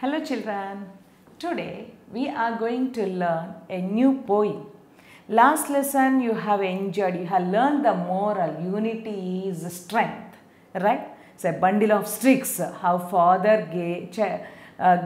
Hello children, today we are going to learn a new poem. Last lesson you have enjoyed, you have learned the moral, unity is strength, right? It's a bundle of sticks, how father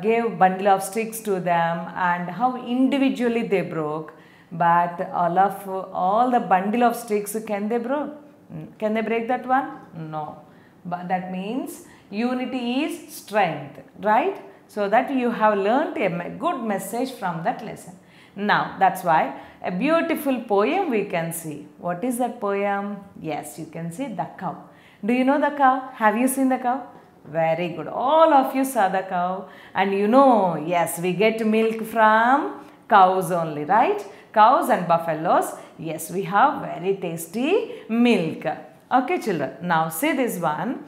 gave bundle of sticks to them and how individually they broke. But all the bundle of sticks, can they break that one? No. But that means unity is strength, right? So that you have learnt a good message from that lesson. Now that's why a beautiful poem we can see. What is that poem? Yes, you can see the cow. Do you know the cow? Have you seen the cow? Very good. All of you saw the cow and you know, yes, we get milk from cows only, right? Cows and buffaloes. Yes, we have very tasty milk. Okay children, now see this one.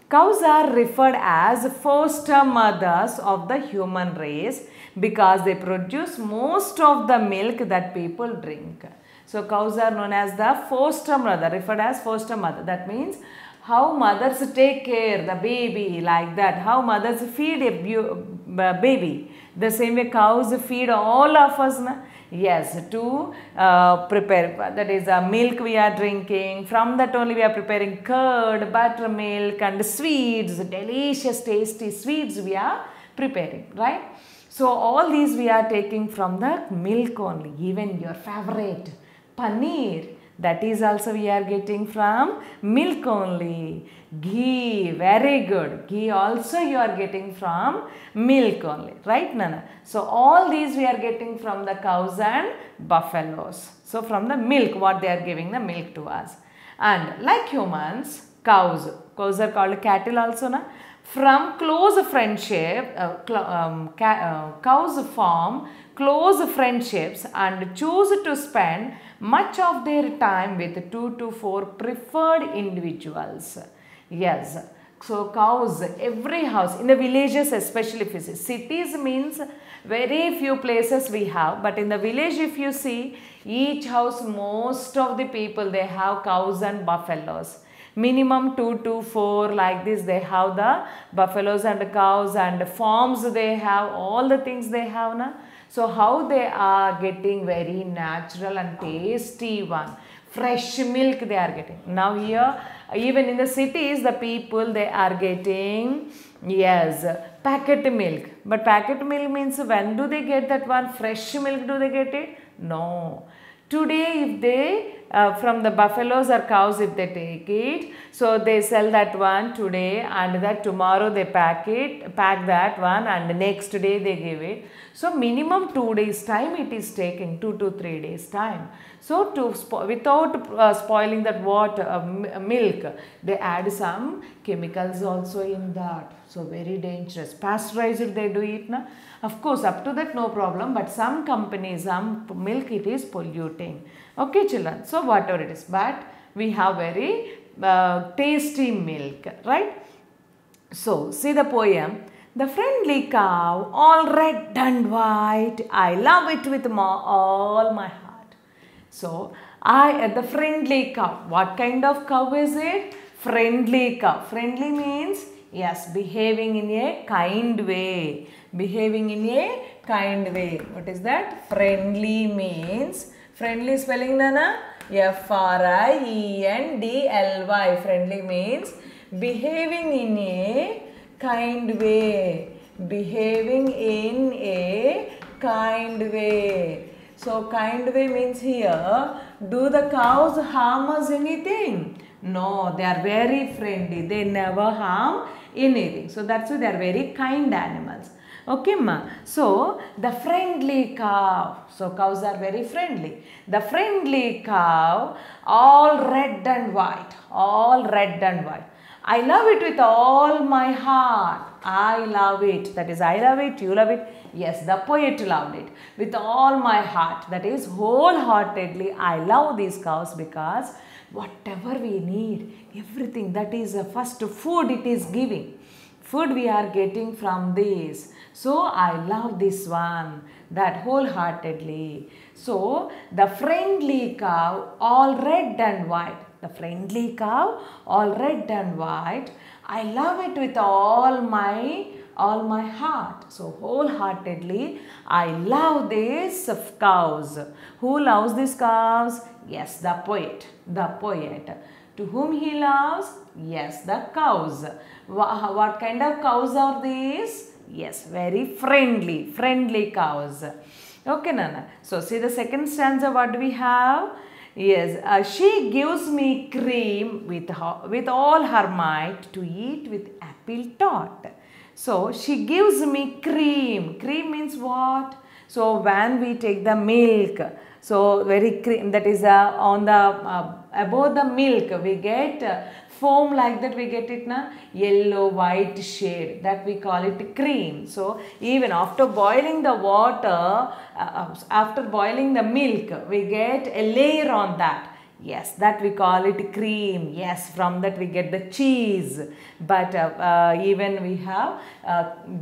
Cows are referred as foster mothers of the human race because they produce most of the milk that people drink. So cows are known as the foster mother, referred as foster mother. That means how mothers take care the baby, like that. How mothers feed a baby. The same way cows feed all of us. Yes, to prepare, that is milk we are drinking. From that only we are preparing curd, buttermilk and sweets, delicious tasty sweets we are preparing, right? So all these we are taking from the milk only. Even your favorite paneer, that is also we are getting from milk only. Ghee, very good. Ghee also you are getting from milk only, right Nana? So all these we are getting from the cows and buffaloes. So from the milk, what they are giving the milk to us. And like humans, cows are called cattle also, na? From close friendship, cows form close friendships and choose to spend much of their time with 2 to 4 preferred individuals. Yes, so cows, every house, in the villages especially, if you see, cities means very few places we have, but in the village if you see, each house, most of the people, they have cows and buffaloes. Minimum 2 to 4 like this, they have the buffaloes and the cows and farms they have, all the things they have. Na? So how they are getting very natural and tasty one. Fresh milk they are getting. Now here, even in the cities, the people they are getting, yes, packet milk. But packet milk means when do they get that one? Fresh milk do they get it? No. Today if they from the buffaloes or cows if they take it, so they sell that one today and that tomorrow they pack that one and next day they give it. So minimum 2 days time it is taking, 2 to 3 days time. So without spoiling that milk, they add some chemicals also in that. So very dangerous. Pasteurized they do it. Na? Of course up to that no problem, but some companies, some milk it is polluting. Okay children, so whatever it is, but we have very tasty milk, right? So see the poem. The friendly cow, all red and white, I love it with all my heart. So the friendly cow, what kind of cow is it? Friendly cow. Friendly means, yes, behaving in a kind way. Behaving in a kind way. What is that? Friendly means, friendly spelling Nana? Friendly. Friendly means behaving in a kind way. Behaving in a kind way. So kind way means here, do the cows harm us anything? No, they are very friendly. They never harm anything. So that's why they are very kind animals. Okay ma. So the friendly cow. So cows are very friendly. The friendly cow, all red and white. All red and white. I love it with all my heart. I love it. That is, I love it, you love it. Yes, the poet loved it. With all my heart. That is, wholeheartedly, I love these cows because whatever we need, everything, that is first food it is giving. Food we are getting from this. So I love this one, that wholeheartedly. So the friendly cow, all red and white. The friendly cow, all red and white. I love it with all my all my heart. So wholeheartedly, I love these cows. Who loves these cows? Yes, the poet. The poet. To whom he loves? Yes, the cows. What kind of cows are these? Yes, very friendly cows. Okay, Nana. So see the second stanza, what do we have? Yes, she gives me cream with all her might to eat with apple tart. So she gives me cream. Cream means what? So when we take the milk, so very cream, that is on the above the milk we get foam like that, we get it na, yellow white shade, that we call it cream. So even after boiling the water, after boiling the milk, we get a layer on that. Yes, that we call it cream. Yes, from that we get the cheese. But even we have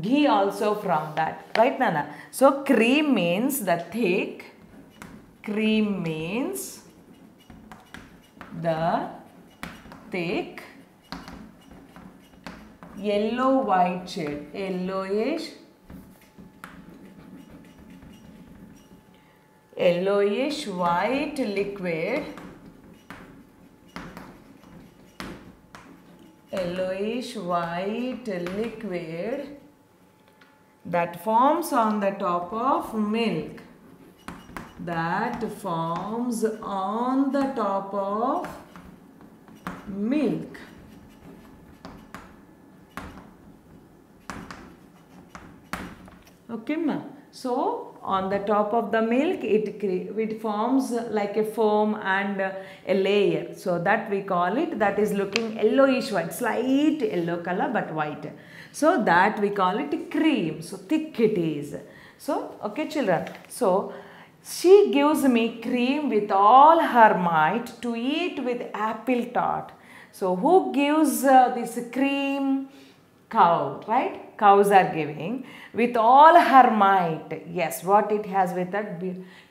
ghee also from that. Right, Nana? So cream means the thick. Cream means the thick yellow white shade, yellowish white liquid, yellowish white liquid that forms on the top of milk, that forms on the top of milk. Okay, ma. So on the top of the milk, it forms like a foam and a layer. So that we call it, that is looking yellowish white, slight yellow color but white. So that we call it cream. So thick it is. So okay, children. So she gives me cream with all her might to eat with apple tart. So who gives this cream? Cow, right? Cows are giving with all her might. Yes, what it has with that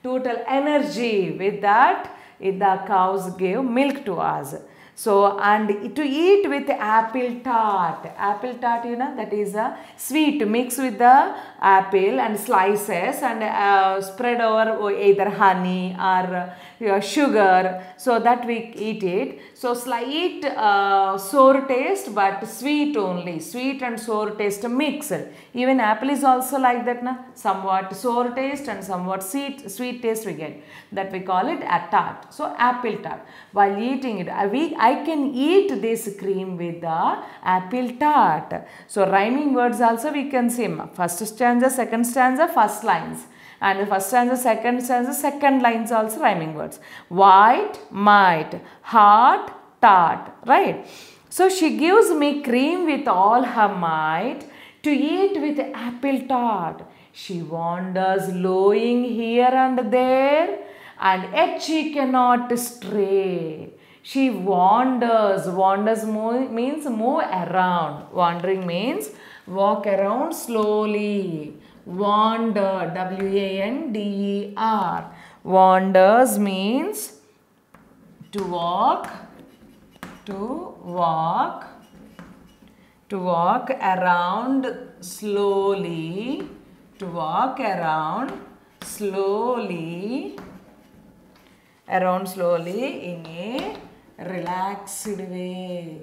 total energy. With that, the cows give milk to us. So, and to eat with apple tart. Apple tart, you know, that is a sweet mixed with the apple and slices and spread over either honey or sugar, so that we eat it. So, slight sour taste but sweet only. Sweet and sour taste mixed. Even apple is also like that, na? Somewhat sour taste and somewhat sweet taste we get. That we call it a tart. So, apple tart. While eating it, I can eat this cream with the apple tart. So, rhyming words also we can see. First stanza, second stanza, first lines. And the first stanza, second lines also rhyming words. White, might, heart, tart. Right? So, she gives me cream with all her might to eat with apple tart. She wanders lowing here and there, and yet she cannot stray. She wanders. Wanders means move around. Wandering means walk around slowly. Wander, W-A-N-D-E-R. Wanders means to walk around slowly, to walk around slowly in a relaxed way,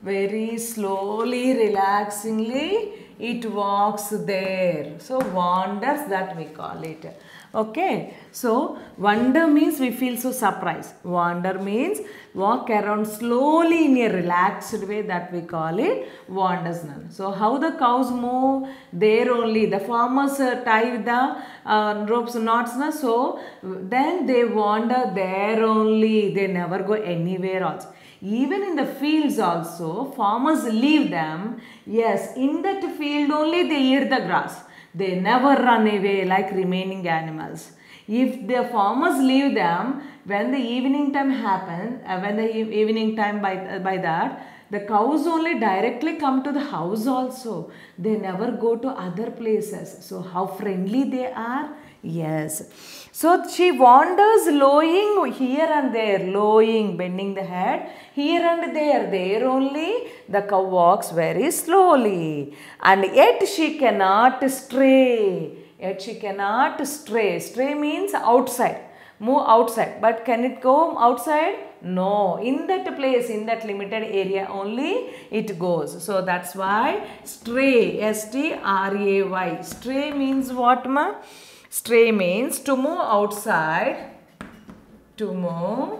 very slowly, relaxingly it walks there. So wanders, that we call it. Okay, so wonder means we feel so surprised. Wander means walk around slowly in a relaxed way, that we call it wanders. So how the cows move? There only. The farmers tie the ropes, knots. So then they wander there only. They never go anywhere else. Even in the fields also, farmers leave them. Yes, in that field only they eat the grass. They never run away like remaining animals. If the farmers leave them, when the evening time happens, by that, the cows only directly come to the house also. They never go to other places. So how friendly they are? Yes. So she wanders lowing here and there, lowing, bending the head here and there. There only the cow walks very slowly. And yet she cannot stray. Yet she cannot stray. Stray means outside. Move outside. But can it go outside? No. In that place, in that limited area only it goes. So that's why stray. S-T-R-A-Y. Stray means what, ma? Stray means to move outside. To move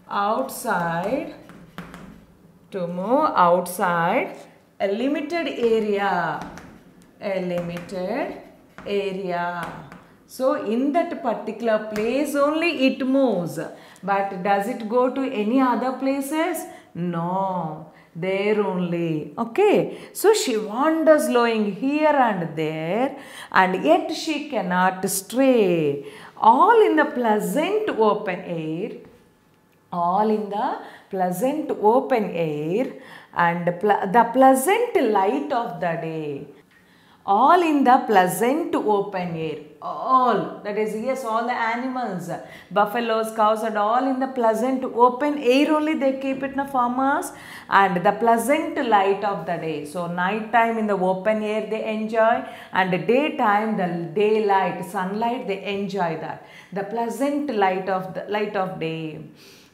outside. To move outside a limited area. A limited area. So in that particular place only it moves. But does it go to any other places? No. There only. Okay. So she wanders lowing here and there, and yet she cannot stray. All in the pleasant open air. All in the pleasant open air and the pleasant light of the day. All in the pleasant open air. All, that is, yes, all the animals, buffaloes, cows, and all in the pleasant open air only they keep it, na farmers, and the pleasant light of the day. So night time in the open air they enjoy, and daytime the daylight, sunlight, they enjoy that. The pleasant light of day,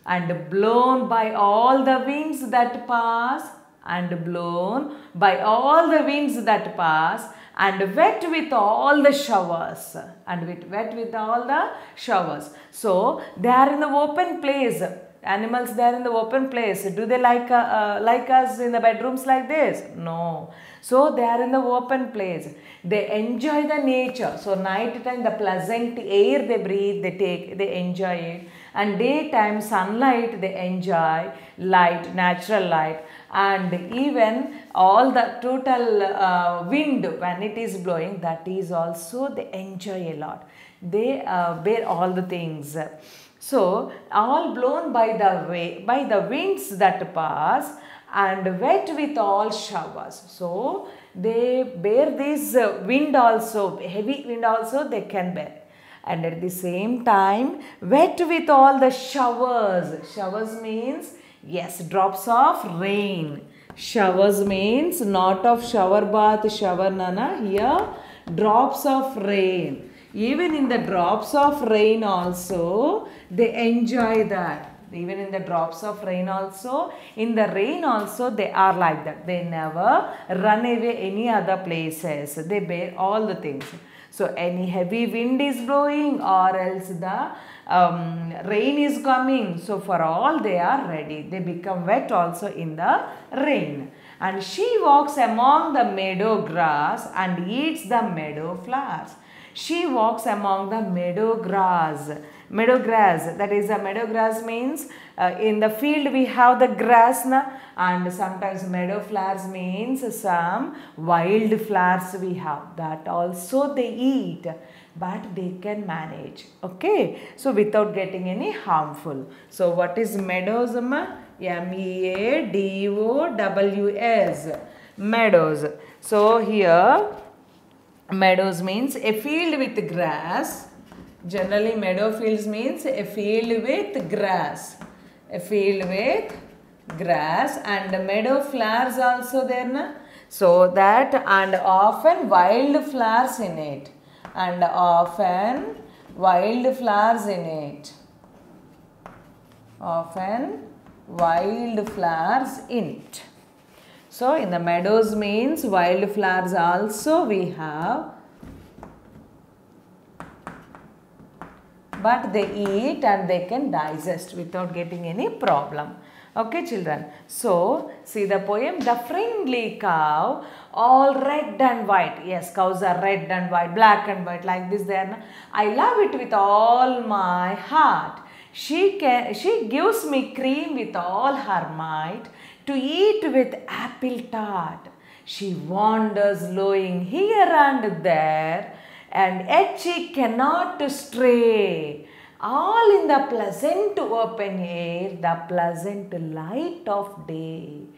and blown by all the winds that pass, and blown by all the winds that pass, and wet with all the showers, and wet with all the showers. So they are in the open place. Animals, they are in the open place. Do they like us in the bedrooms like this? No. So they are in the open place. They enjoy the nature. So night time the pleasant air they breathe, they enjoy it. And daytime sunlight they enjoy, light, natural light. And even all the total wind when it is blowing, that is also they enjoy a lot. They bear all the things. So all blown by the winds that pass, and wet with all showers. So they bear this wind also, heavy wind also they can bear. And at the same time wet with all the showers. Showers means, yes, drops of rain. Showers means not of shower bath, shower nana. Here drops of rain. Even in the drops of rain also they enjoy that. Even in the drops of rain also, in the rain also they are like that. They never run away any other places. They bear all the things. So any heavy wind is blowing, or else the rain is coming. So for all they are ready. They become wet also in the rain. And she walks among the meadow grass and eats the meadow flowers. She walks among the meadow grass. Meadow grass, that is, a meadow grass means in the field we have the grass, na? And sometimes meadow flowers means some wild flowers we have, that also they eat, but they can manage. Okay, so without getting any harmful. So what is meadows, amma? M-E-A-D-O-W-S, meadows. So here meadows means a field with grass. Generally meadow fields means a field with grass. A field with grass, and meadow flowers also there, na? So that, and often wild flowers in it. And often wild flowers in it. Often wild flowers in it. So in the meadows means wild flowers also we have. But they eat and they can digest without getting any problem. Okay, children. So, see the poem, the friendly cow, all red and white. Yes, cows are red and white, black and white, like this there. I love it with all my heart. She gives me cream with all her might, to eat with apple tart. She wanders lowing here and there, and yet she cannot stray. All in the pleasant open air, the pleasant light of day,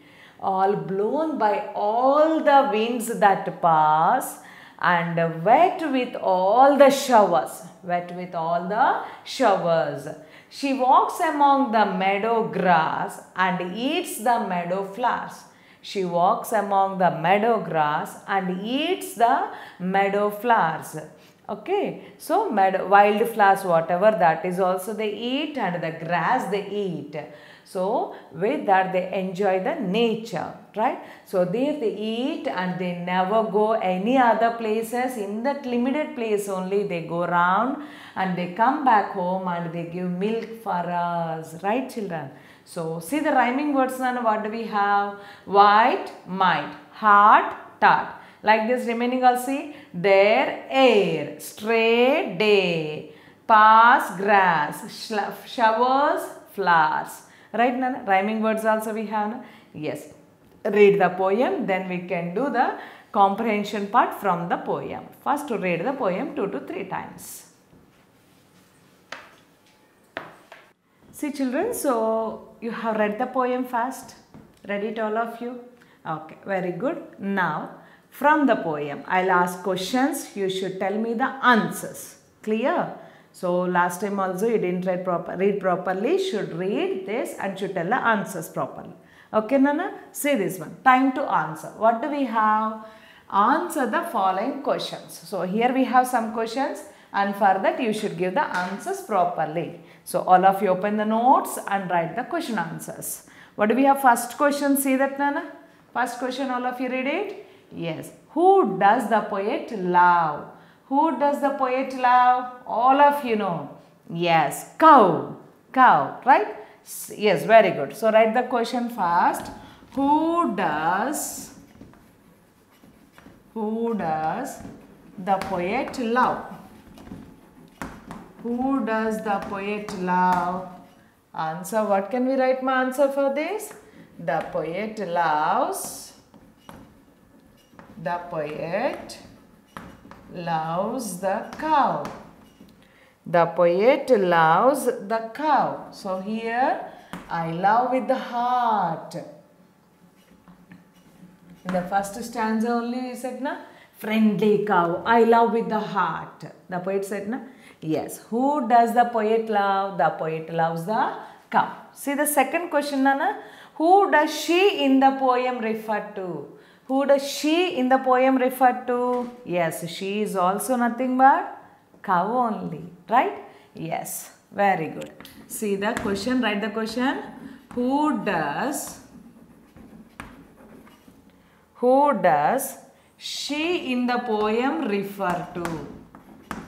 all blown by all the winds that pass, and wet with all the showers. Wet with all the showers. She walks among the meadow grass and eats the meadow flowers. She walks among the meadow grass and eats the meadow flowers. Okay, so wild flowers, whatever that is also they eat, and the grass they eat. So with that they enjoy the nature, right? So there they eat and they never go any other places. In that limited place only they go around and they come back home and they give milk for us, right children? So see the rhyming words now. What do we have? White, might, hard, tart. Like this remaining I'll see. There, air, stray, day, pass, grass, showers, flowers. Right, Nana? Rhyming words also we have. Na? Yes. Read the poem, then we can do the comprehension part from the poem. First to read the poem 2 to 3 times. See children, so you have read the poem fast. Read it all of you? Okay, very good. Now, from the poem, I'll ask questions. You should tell me the answers. Clear? So, last time also you didn't read properly. Should read this and should tell the answers properly. Okay, Nana? See this one. Time to answer. What do we have? Answer the following questions. So, here we have some questions. And for that you should give the answers properly. So all of you open the notes and write the question answers. What do we have? First question, see that Nana? First question, all of you read it? Yes. Who does the poet love? Who does the poet love? All of you know. Yes, cow. Cow, right? Yes, very good. So write the question first. Who does the poet love? Who does the poet love? Answer. What can we write my answer for this? The poet loves. The poet loves the cow. The poet loves the cow. So here I love with the heart. In the first stanza only we said na, friendly cow. I love with the heart. The poet said na. Yes. Who does the poet love? The poet loves the cow. See the second question, Nana. Who does she in the poem refer to? Who does she in the poem refer to? Yes, she is also nothing but cow only. Right? Yes. Very good. See the question. Write the question. Who does she in the poem refer to?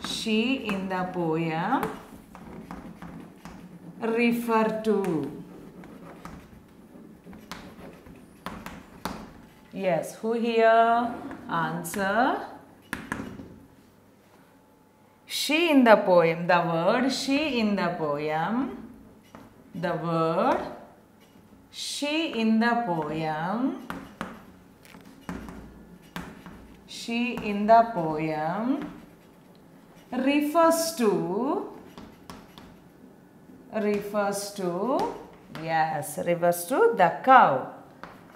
She in the poem refer to. Yes, who here? Answer. She in the poem. The word she in the poem. The word she in the poem. She in the poem refers to, yes, refers to the cow.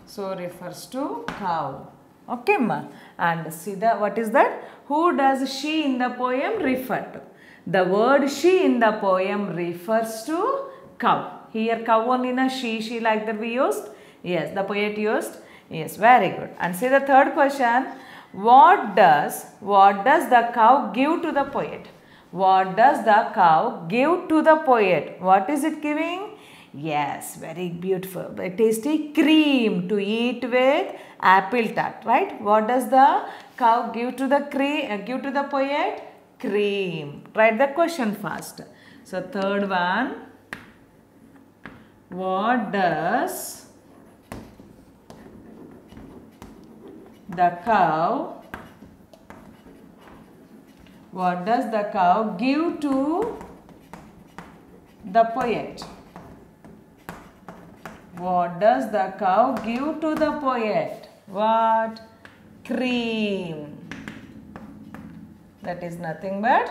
So refers to cow. Okay, ma. And see the, what is that? Who does she in the poem refer to? The word she in the poem refers to cow. Here cow only na, she like that we used. Yes, the poet used. Yes, very good. And see the third question. What does the cow give to the poet? What does the cow give to the poet? What is it giving? Yes, very beautiful. Very tasty cream to eat with apple tart, right? What does the cow give to the poet? Cream. Write the question first. So third one. What does the cow give to the poet? What does the cow give to the poet? What? Cream. That is nothing but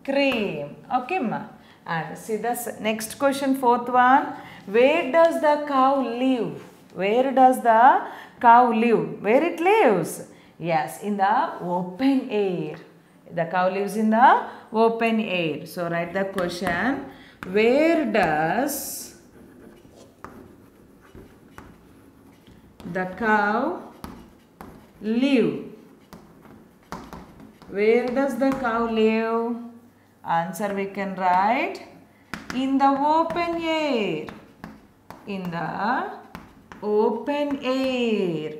cream. Okay, ma. And see the next question, fourth one. Where does the cow live? Where does the cow live? Where it lives? Yes, in the open air. The cow lives in the open air. So write the question. Where does the cow live? Where does the cow live? Answer we can write in the open air. In the open air.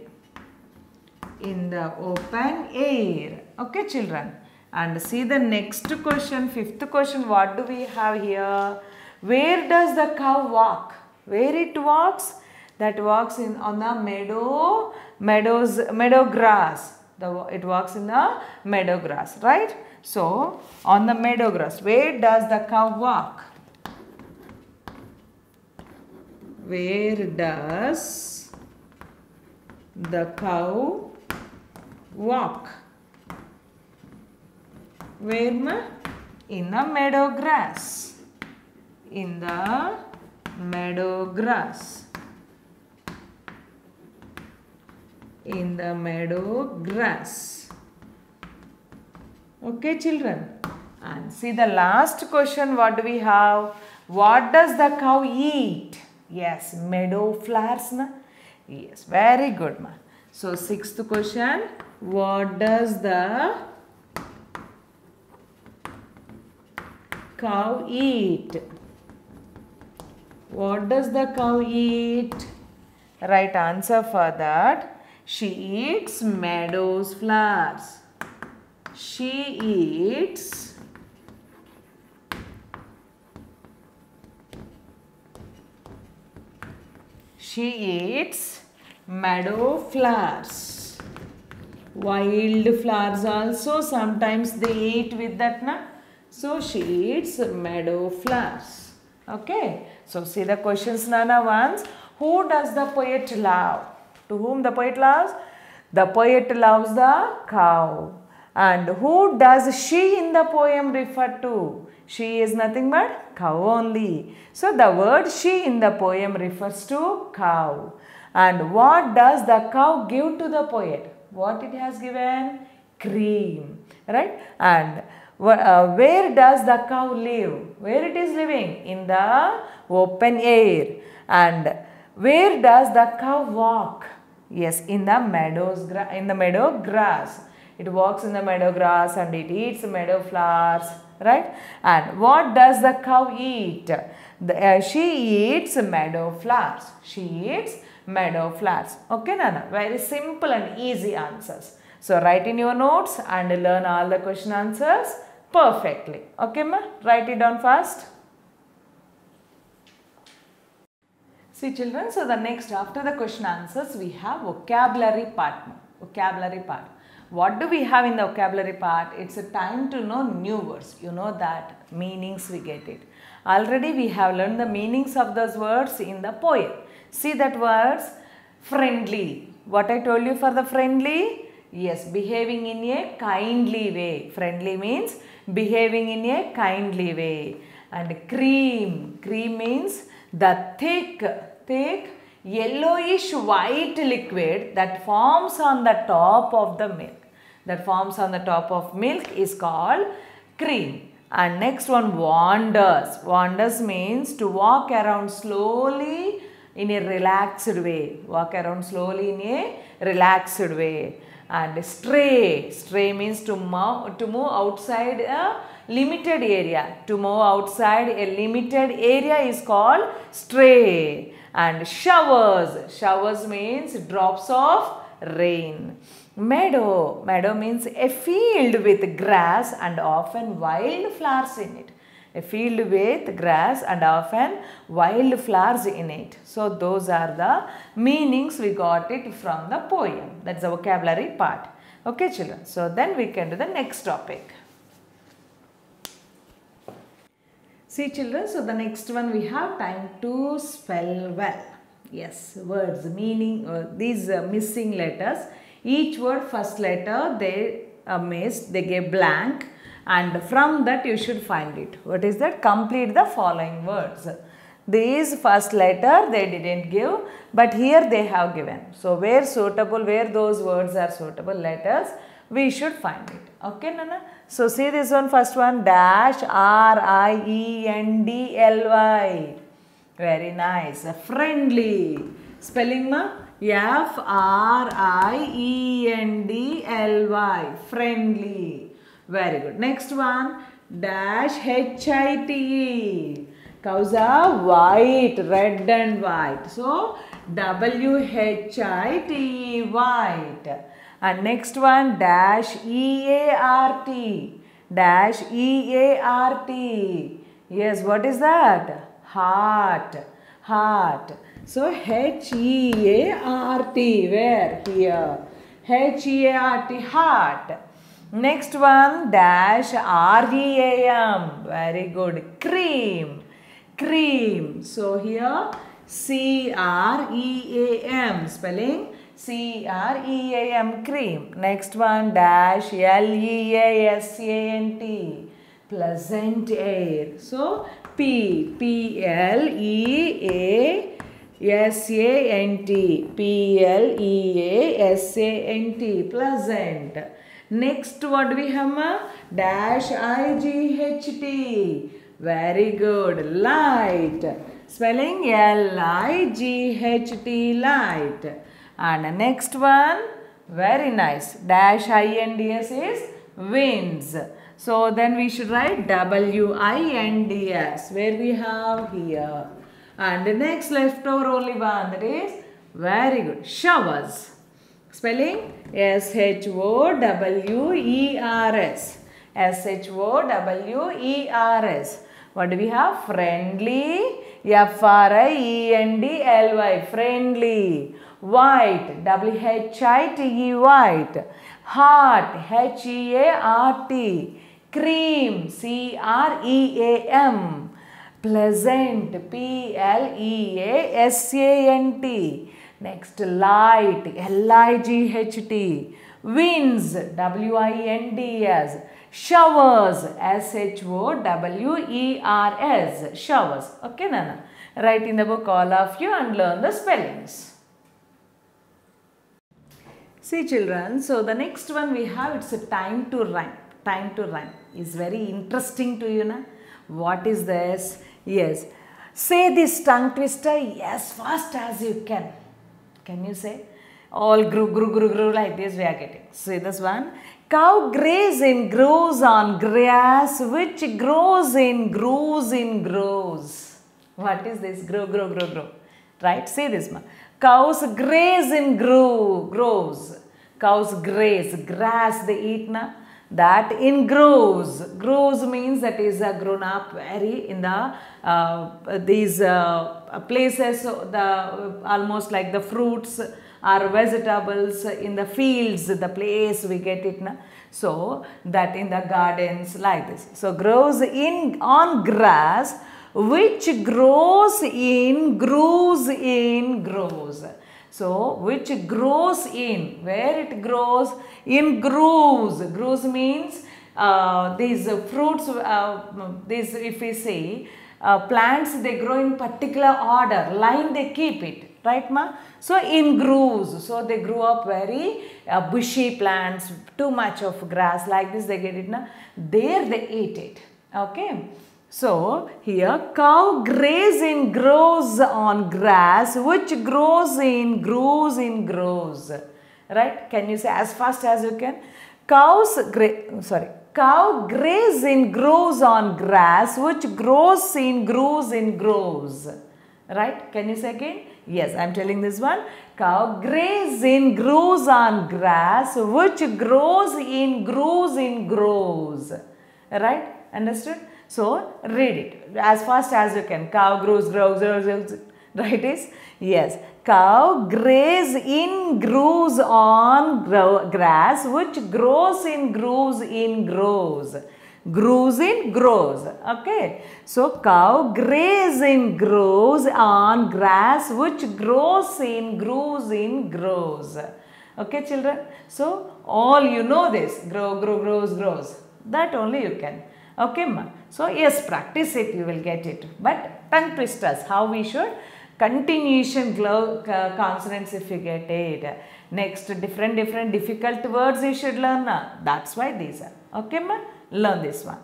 In the open air. Okay, children. And see the next question, fifth question. What do we have here? Where does the cow walk? Where it walks? That walks on the meadow grass. It walks in the meadow grass, right? So, on the meadow grass, where does the cow walk? Where does the cow walk? Where, ma? In the meadow grass. In the meadow grass. In the meadow grass. Okay, children. And see the last question. What do we have? What does the cow eat? Yes, meadow flowers, na? Yes, very good, ma. So sixth question. What does the cow eat? What does the cow eat? Right answer for that. She eats meadows flowers. She eats meadow flowers. Wild flowers also sometimes they eat with that, na? So she eats meadow flowers. Okay. So see the questions, Nana, once. Who does the poet love? To whom the poet loves? The poet loves the cow. And who does she in the poem refer to? She is nothing but cow only. So the word she in the poem refers to cow. And what does the cow give to the poet? What it has given? Cream. Right? And where does the cow live? Where it is living? In the open air. And where does the cow walk? Yes, in the meadow grass. It walks in the meadow grass and it eats meadow flowers, right? And what does the cow eat? She eats meadow flowers. She eats meadow flowers. Okay, Nana? Very simple and easy answers. So write in your notes and learn all the question answers perfectly. Okay, ma? Write it down first. See, children, so the next, after the question answers, we have vocabulary part. Vocabulary part. What do we have in the vocabulary part? It's a time to know new words. You know that meanings we get it. Already we have learned the meanings of those words in the poem. See that words, friendly. What I told you for the friendly? Yes, behaving in a kindly way. Friendly means behaving in a kindly way. And cream. Cream means the thick yellowish white liquid that forms on the top of the milk. That forms on the top of milk is called cream. And next one, wanders. Wanders means to walk around slowly in a relaxed way. Walk around slowly in a relaxed way. And stray. Stray means to move outside a limited area. To move outside a limited area is called stray. And showers. Showers means drops of rain. Meadow. Meadow means a field with grass and often wild flowers in it. A field with grass and often wild flowers in it. So those are the meanings we got it from the poem. That's the vocabulary part. Okay, children. So then we can do the next topic. See, children, so the next one we have time to spell well. Yes, words, meaning, these missing letters. Each word, first letter, they missed, they gave blank, and from that you should find it. What is that? Complete the following words. These first letter they didn't give, but here they have given. So where suitable, where those words are suitable letters, we should find it. Okay, Nana? So see this one, first one, dash RIENDLY. Very nice. Friendly. Spelling ma? FRIENDLY. Friendly. Very good. Next one, dash HITE. Cows are white, red and white. So WHITE, white. And next one, dash EART. Dash EART. Yes, what is that? Heart. Heart. So HEART. Where? Here. HEART. Heart. Next one, dash REAM. Very good. Cream. Cream. So here CREAM. Spelling CREAM. Cream. Next one, dash LEASANT. Pleasant air. So PLEASANT. PLEASANT. Pleasant. Next, what do we have? Dash IGHT. Very good. Light. Spelling LIGHT. Light. And next one, very nice. Dash INDS is winds. So then we should write WINDS. Where we have here. And the next left over only one, that is very good. Showers. Spelling SHOWERS. SHOWERS. What do we have? Friendly. FRIENDLY. Friendly. White. WHITE. White. Heart. HEART. Cream. CREAM. Pleasant. PLEASANT. Next, light. LIGHT. Winds. WINDS. Showers. SHOWERS. Showers. Okay, Nana? Write in the book all of you and learn the spellings. See children, so the next one we have, it's a time to rhyme. Time to rhyme is very interesting to you, na? What is this? Yes. Say this tongue twister as fast as you can. Can you say? All gru like this we are getting. See this one. Cow grows on grass which grows. What is this? Grow. Right? See this one. Cows grows. Cows graze. Grass they eat, na? That in grows. Grows means that is a grown up very in the these places, the almost like the fruits or vegetables in the fields, the place we get it, na? So that in the gardens like this. So grows on grass which grows. So which grows in, where it grows? In grooves. Grooves means these fruits, these if we say plants, they grow in particular order, line they keep it, right ma? So in grooves, so they grew up very bushy plants, too much of grass like this they get it, na? There they eat it, okay? So here cow grows on grass which grows. Right? Can you say as fast as you can? Cow grows on grass which grows. Right? Can you say again? Yes, I am telling this one. Cow grows on grass which grows. Right? Understood? So read it as fast as you can. Cow grows. Right is? Yes. Cow grows on grass which grows. Okay. So cow grows on grass which grows. Okay children. So all you know this. Grows. That only you can. Okay, ma. So yes, practice it, you will get it. But tongue twisters, how we should continuation consonants if you get it. Next, different difficult words you should learn. That's why these are. Okay, ma. Learn this one.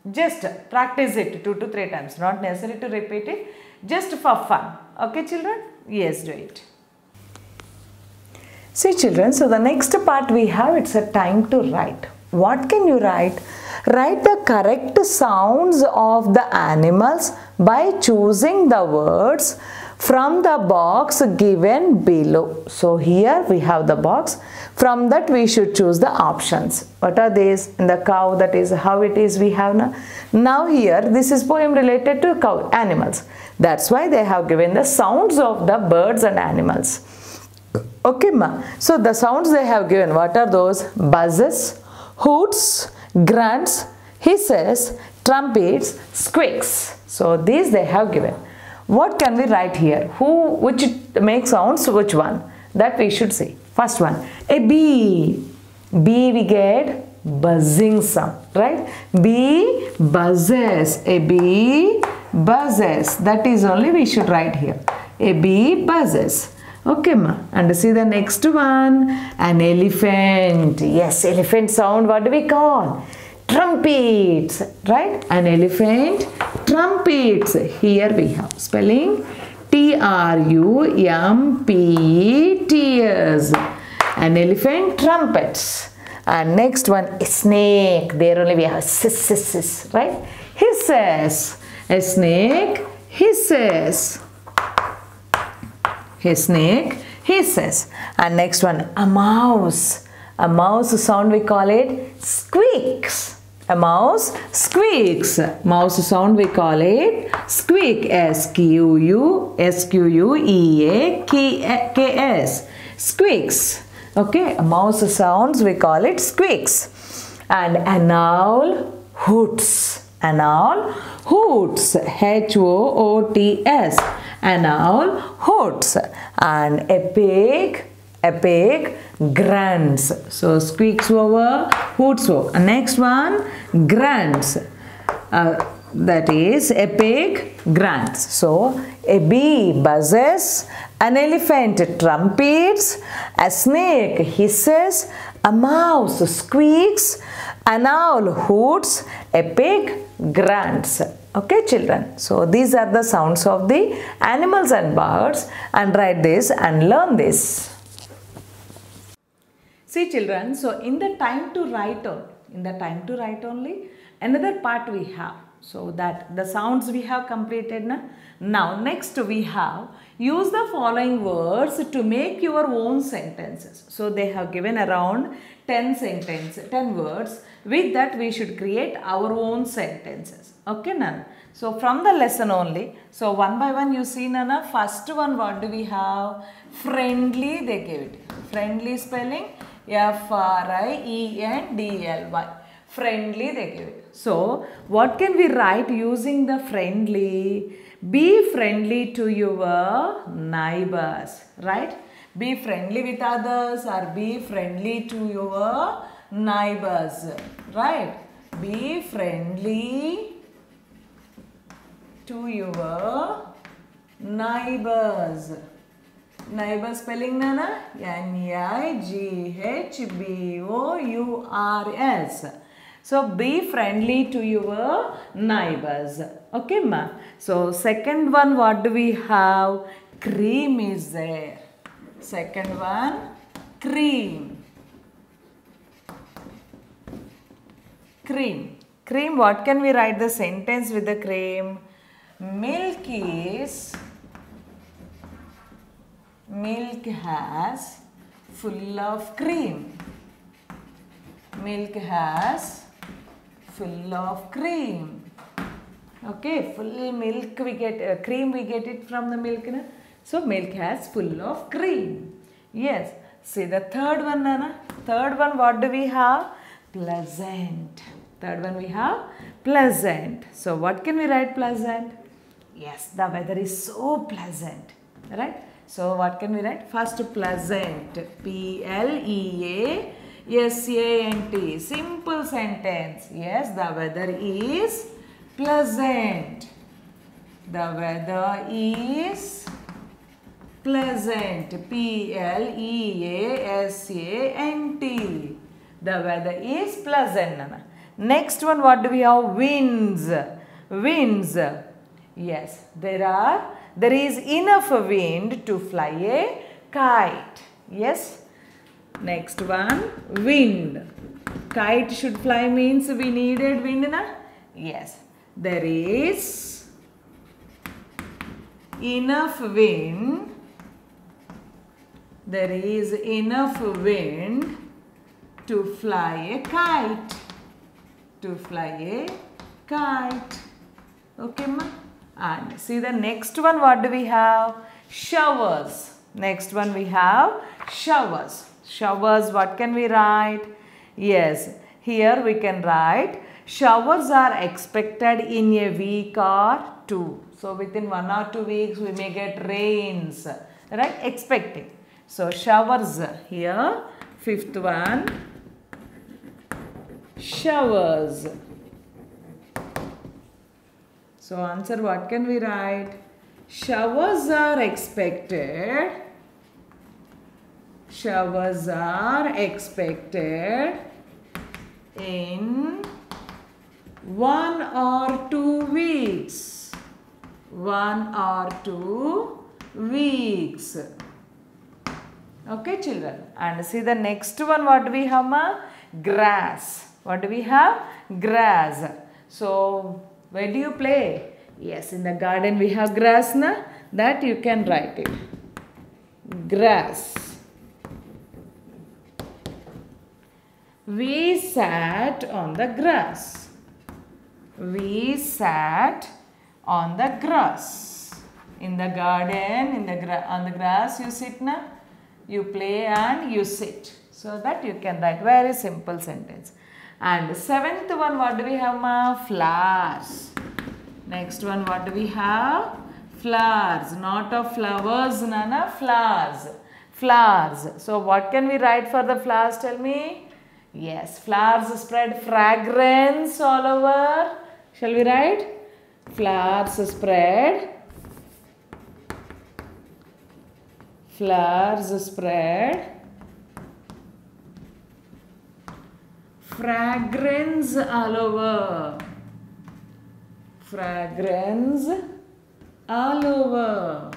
Just practice it 2 to 3 times. Not necessary to repeat it. Just for fun. Okay, children? Yes, do it. See, children, so the next part we have, it's a time to write. What can you write? Write the correct sounds of the animals by choosing the words from the box given below. So here we have the box. From that we should choose the options. What are these? In the cow, that is how it is we have now. Now here, this is poem related to cow animals. That's why they have given the sounds of the birds and animals. Okay, ma. So the sounds they have given, what are those? Buzzes, hoots, grunts, hisses, trumpets, squeaks. So these they have given. What can we write here? Which makes sounds, which one? That we should see. First one, a bee. Bee we get buzzing sound, right? Bee buzzes. A bee buzzes. That is only we should write here. A bee buzzes. Okay, ma. And see the next one, an elephant. Yes, elephant sound, what do we call? Trumpets, right? An elephant, trumpets. Here we have spelling T-R-U-M-P-E-T-S. An elephant, trumpets. And next one, a snake. There only we have sis, right? Hisses. A snake, hisses. A snake hisses. And next one, a mouse. A mouse sound we call it squeaks. A mouse squeaks. Mouse sound we call it squeak. S-Q-U-E-A-K-S. Squeaks. Okay, a mouse sounds we call it squeaks. And an owl hoots. An owl hoots. H-O-O-T-S. An owl hoots. And a pig grunts. So squeaks over, hoots over. Next one, grunts. That is a pig grunts. So a bee buzzes, an elephant trumpets, a snake hisses, a mouse squeaks, an owl hoots, a pig grunts. Okay, children. So these are the sounds of the animals and birds, and write this and learn this. See, children, so in the time to write only, another part we have. So that the sounds we have completed. Now next we have use the following words to make your own sentences. So they have given around 10 words. With that we should create our own sentences. Okay, Nana? So from the lesson only. So one by one you see, Nana. First one, what do we have? Friendly, they gave it. Friendly spelling F-R-I-E-N-D-L-Y. Friendly, they give it. So what can we write using the friendly? Be friendly to your neighbors, right? Be friendly with others or be friendly to your neighbors, right? Be friendly to your neighbors. Neighbor spelling, Nana? N-I-G-H-B-O-U-R-S. So be friendly to your neighbors. Okay, ma? So second one, what do we have? Cream is there. Second one, cream. Cream. Cream, what can we write the sentence with the cream? Milk has full of cream. Milk has full of cream. Okay, full milk we get, cream we get it from the milk. Na? So milk has full of cream. Yes. See the third one, Nana. Third one, what do we have? Pleasant. Third one we have pleasant. So what can we write pleasant? Yes, the weather is so pleasant. Right? So what can we write? First pleasant. P-L-E-A S-A-N-T. Simple sentence. Yes, the weather is pleasant. The weather is pleasant. P-L-E-A-S-A-N-T. The weather is pleasant. Next one, what do we have? Winds. Winds. Yes, there is enough wind to fly a kite. Yes. Next one, wind. Kite should fly means we needed wind, na? Yes. There is enough wind. There is enough wind to fly a kite. To fly a kite. Okay, ma? And see the next one, what do we have? Showers. Next one we have showers. Showers, what can we write? Yes, here we can write showers are expected in a week or two. So within 1 or 2 weeks we may get rains, right? Expecting. So showers here. Fifth one, showers. So answer, what can we write? Showers are expected. Showers are expected in 1 or 2 weeks. 1 or 2 weeks. Okay, children. And see the next one, what do we have, ma? Grass. What do we have? Grass. So where do you play? Yes, in the garden we have grass, na? That you can write it. Grass. We sat on the grass. We sat on the grass. In the garden, on the grass you sit, na? You play and you sit. So that you can write. Very simple sentence. And seventh one, what do we have, ma? Flowers. Next one, what do we have? Flowers. Not of flowers, nana. Flowers. Flowers. So what can we write for the flowers? Tell me. Yes, flowers spread fragrance all over. Shall we write? Flowers spread. Flowers spread fragrance all over. Fragrance all over.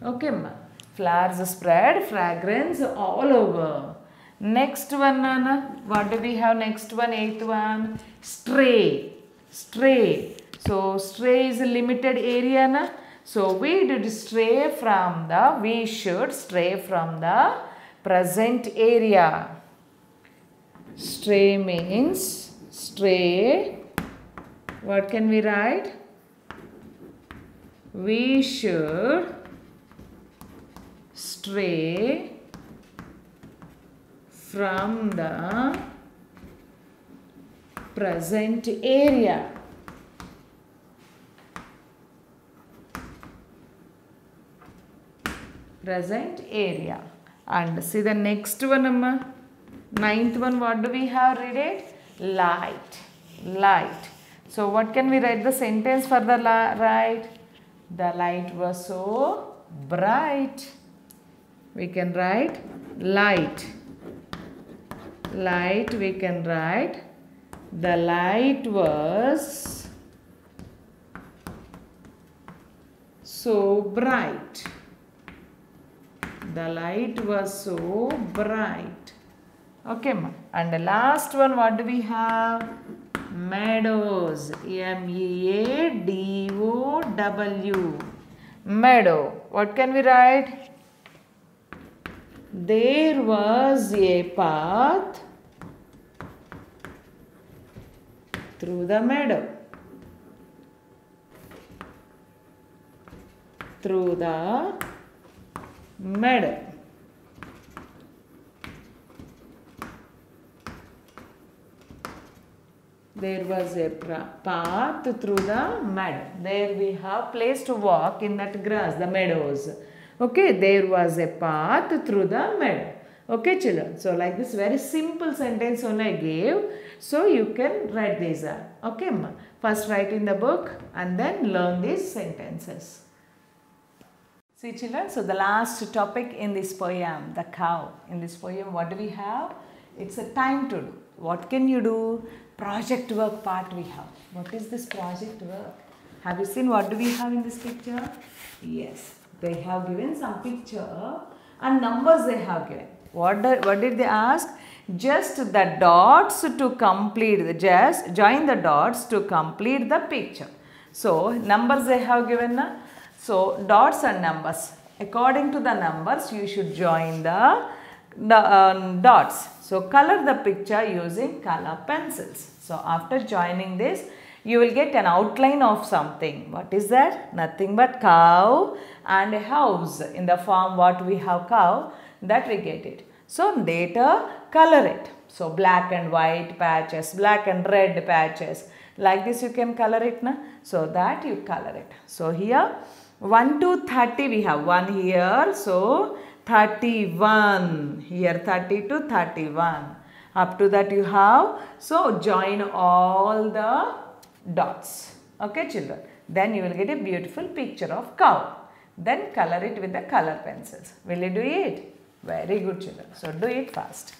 Okay, ma. Flowers spread fragrance all over. Next one, Nana. What do we have? Next one, eighth one. Stray. Stray. So, stray is a limited area, na? So, we should stray from the present area. Stray means stray. What can we write? We should stray from the present area. Present area. And see the next one, Amma. Ninth one, what do we have? Read it. Light. Light. So what can we write the sentence for the light? The light was so bright. We can write light. Light, we can write. The light was so bright. The light was so bright. Okay, ma. And the last one, what do we have? Meadows. M-E-A-D-O-W. Meadow. What can we write? There was a path through the meadow. Through the meadow. There was a path through the meadow. There we have place to walk in that grass, the meadows. Okay, there was a path through the meadow. Okay children, so like this very simple sentence only I gave, so you can write these out. Okay ma, first write in the book and then learn these sentences. See children, so the last topic in this poem, the cow. In this poem what do we have? It's a time to do. What can you do? Project work part we have. What is this project work? Have you seen what do we have in this picture? Yes, they have given some picture and numbers they have given. What did they ask? Just the dots to complete, just join the dots to complete the picture. So, numbers they have given. So, dots and numbers. According to the numbers, you should join the dots. So, color the picture using color pencils. So, after joining this, you will get an outline of something. What is that? Nothing but cow and a house. In the form what we have cow, that we get it. So, later color it. So, black and white patches, black and red patches. Like this you can color it. Na? So, that you color it. So, here 1 to 30 we have 1 here. So, 31. Here 30 to 31. Up to that you have. So, join all the dots. Okay children. Then you will get a beautiful picture of cow. Then color it with the color pencils. Will you do it? Very good children. So, do it fast.